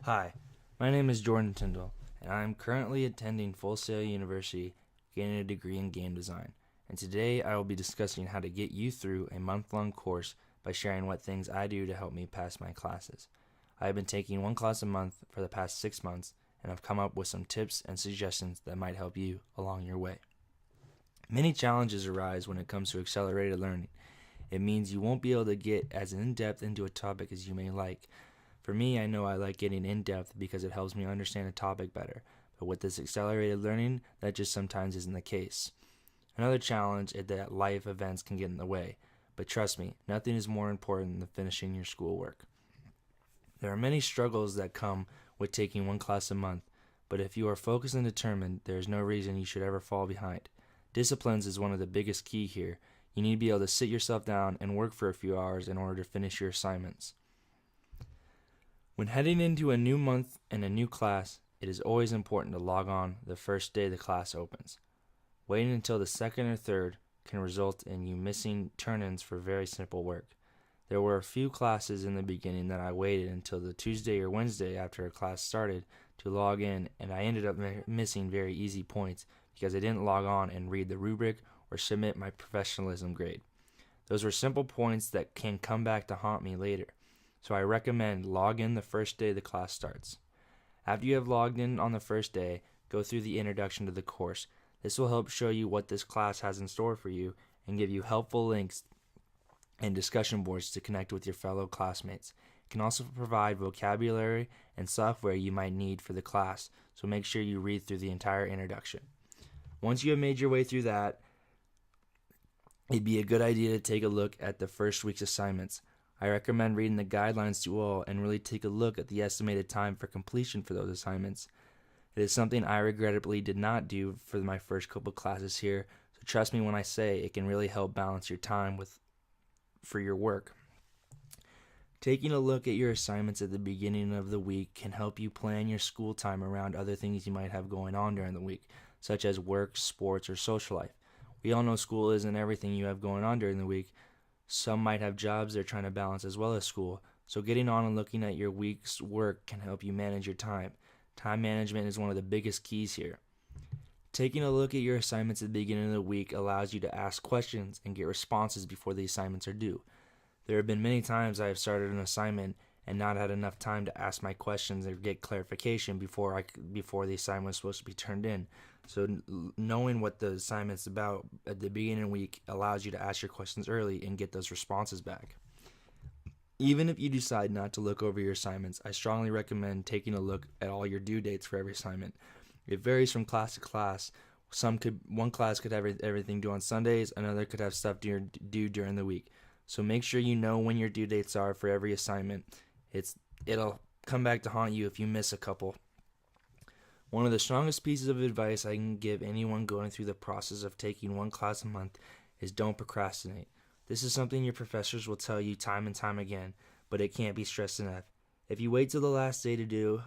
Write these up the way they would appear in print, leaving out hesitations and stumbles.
Hi, my name is Jordan Tyndall, and I am currently attending Full Sail University, gaining a degree in game design. And today I will be discussing how to get you through a month-long course by sharing what things I do to help me pass my classes. I have been taking one class a month for the past 6 months, and I've come up with some tips and suggestions that might help you along your way. Many challenges arise when it comes to accelerated learning. It means you won't be able to get as in-depth into a topic as you may like. For me, I know I like getting in-depth because it helps me understand a topic better, but with this accelerated learning, that just sometimes isn't the case. Another challenge is that life events can get in the way, but trust me, nothing is more important than finishing your schoolwork. There are many struggles that come with taking one class a month, but if you are focused and determined, there is no reason you should ever fall behind. Disciplines is one of the biggest key here. You need to be able to sit yourself down and work for a few hours in order to finish your assignments. When heading into a new month and a new class, it is always important to log on the first day the class opens. Waiting until the second or third can result in you missing turn-ins for very simple work. There were a few classes in the beginning that I waited until the Tuesday or Wednesday after a class started to log in, and I ended up missing very easy points because I didn't log on and read the rubric or submit my professionalism grade. Those were simple points that can come back to haunt me later. So I recommend log in the first day the class starts. After you have logged in on the first day, go through the introduction to the course. This will help show you what this class has in store for you and give you helpful links and discussion boards to connect with your fellow classmates. It can also provide vocabulary and software you might need for the class, so make sure you read through the entire introduction. Once you have made your way through that, it'd be a good idea to take a look at the first week's assignments. I recommend reading the guidelines to all and really take a look at the estimated time for completion for those assignments. It is something I regrettably did not do for my first couple classes here, so trust me when I say it can really help balance your time for your work. Taking a look at your assignments at the beginning of the week can help you plan your school time around other things you might have going on during the week, such as work, sports, or social life. We all know school isn't everything you have going on during the week. Some might have jobs they're trying to balance as well as school, so getting on and looking at your week's work can help you manage your time. Time management is one of the biggest keys here. Taking a look at your assignments at the beginning of the week allows you to ask questions and get responses before the assignments are due. There have been many times I have started an assignment and not had enough time to ask my questions or get clarification before the assignment was supposed to be turned in. So knowing what the assignment's about at the beginning of the week allows you to ask your questions early and get those responses back. Even if you decide not to look over your assignments, I strongly recommend taking a look at all your due dates for every assignment. It varies from class to class. One class could have everything due on Sundays, another could have stuff due during the week. So make sure you know when your due dates are for every assignment. It'll come back to haunt you if you miss a couple. One of the strongest pieces of advice I can give anyone going through the process of taking one class a month is don't procrastinate. This is something your professors will tell you time and time again, but it can't be stressed enough. If you wait till the last day to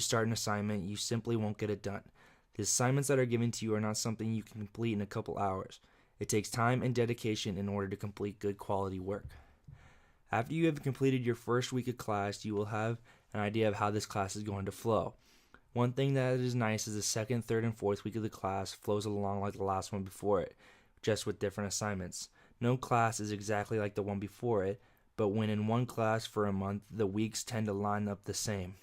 start an assignment, you simply won't get it done. The assignments that are given to you are not something you can complete in a couple hours. It takes time and dedication in order to complete good quality work. After you have completed your first week of class, you will have an idea of how this class is going to flow. One thing that is nice is the second, third, and fourth week of the class flows along like the last one before it, just with different assignments. No class is exactly like the one before it, but when in one class for a month, the weeks tend to line up the same.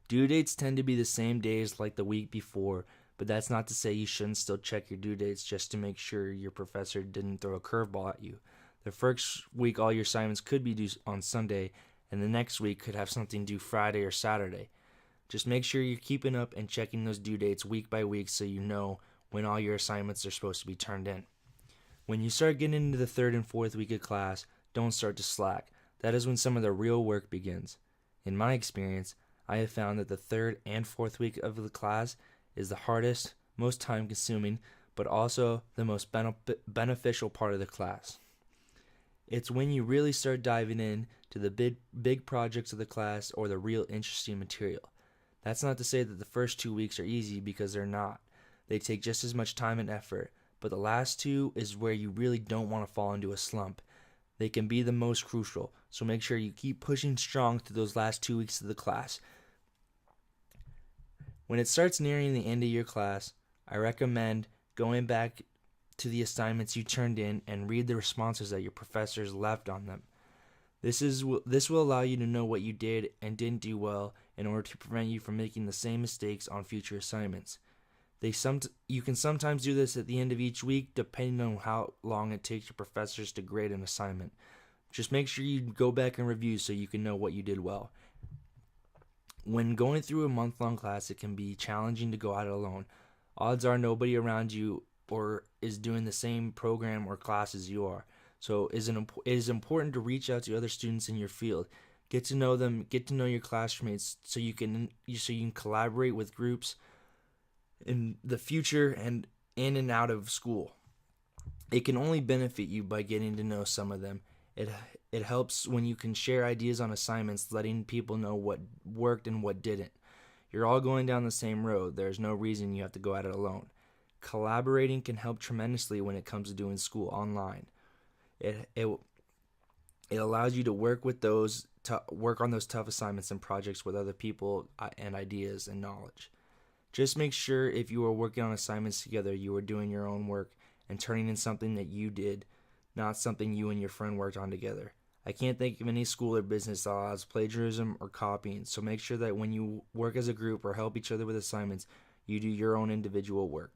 Due dates tend to be the same days like the week before, but that's not to say you shouldn't still check your due dates just to make sure your professor didn't throw a curveball at you. The first week all your assignments could be due on Sunday, and the next week could have something due Friday or Saturday. Just make sure you're keeping up and checking those due dates week by week so you know when all your assignments are supposed to be turned in. When you start getting into the third and fourth week of class, don't start to slack. That is when some of the real work begins. In my experience, I have found that the third and fourth week of the class is the hardest, most time-consuming, but also the most beneficial part of the class. It's when you really start diving in to the big projects of the class or the real interesting material. That's not to say that the first 2 weeks are easy, because they're not. They take just as much time and effort, but the last two is where you really don't want to fall into a slump. They can be the most crucial, so make sure you keep pushing strong through those last 2 weeks of the class. When it starts nearing the end of your class, I recommend going back to the assignments you turned in and read the responses that your professors left on them. This will allow you to know what you did and didn't do well in order to prevent you from making the same mistakes on future assignments. You can sometimes do this at the end of each week, depending on how long it takes your professors to grade an assignment. Just make sure you go back and review so you can know what you did well. When going through a month-long class, it can be challenging to go at it alone. Odds are nobody around you or is doing the same program or class as you are. So it is important to reach out to other students in your field. Get to know them, get to know your classmates so you can collaborate with groups in the future and in and out of school. It can only benefit you by getting to know some of them. It helps when you can share ideas on assignments, letting people know what worked and what didn't. You're all going down the same road. There's no reason you have to go at it alone. Collaborating can help tremendously when it comes to doing school online. It allows you to work on those tough assignments and projects with other people and ideas and knowledge. Just make sure if you are working on assignments together, you are doing your own work and turning in something that you did, not something you and your friend worked on together. I can't think of any school or business that allows plagiarism or copying, so make sure that when you work as a group or help each other with assignments, you do your own individual work.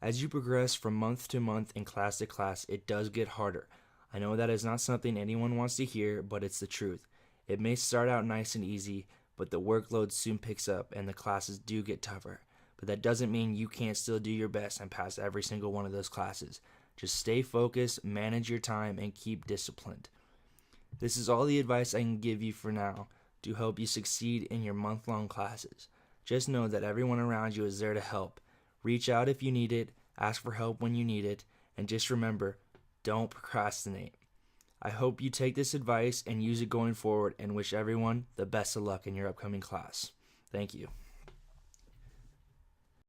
As you progress from month to month and class to class, it does get harder. I know that is not something anyone wants to hear, but it's the truth. It may start out nice and easy, but the workload soon picks up and the classes do get tougher. But that doesn't mean you can't still do your best and pass every single one of those classes. Just stay focused, manage your time, and keep disciplined. This is all the advice I can give you for now to help you succeed in your month-long classes. Just know that everyone around you is there to help. Reach out if you need it, ask for help when you need it, and just remember, don't procrastinate. I hope you take this advice and use it going forward and wish everyone the best of luck in your upcoming class. Thank you.